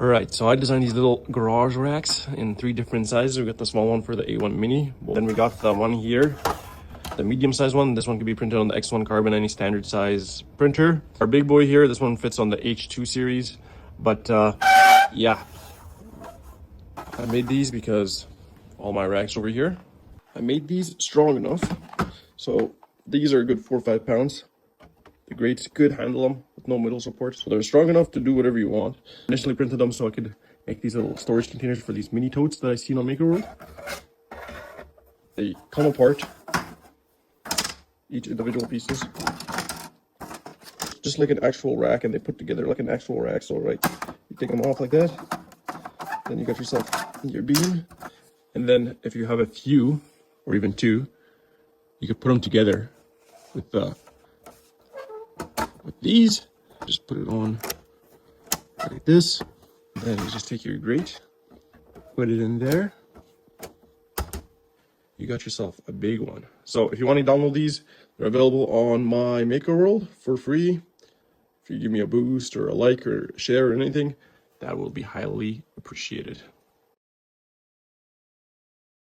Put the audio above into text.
All right, so I designed these little garage racks in 3 different sizes. We got the small one for the A1 Mini. Then we got the one here, the medium size one. This one can be printed on the X1 Carbon, any standard size printer. Our big boy here, this one fits on the H2 series. But yeah, I made these because all my racks over here. I made these strong enough. So these are a good 4 or 5 pounds. The grates could handle them with no middle support. So they're strong enough to do whatever you want. Initially printed them so I could make these little storage containers for these mini totes that I seen on Maker World. They come apart, each individual pieces, just like an actual rack, and they put together like an actual rack. So right, you take them off like that, then you got yourself your beam. And then if you have a few, or even 2, you could put them together with these. Just put it on like this. Then you just take your grate, put it in there. You got yourself a big one. So if you want to download these, they're available on my Maker World for free. If you give me a boost or a like or share or anything, that will be highly appreciated.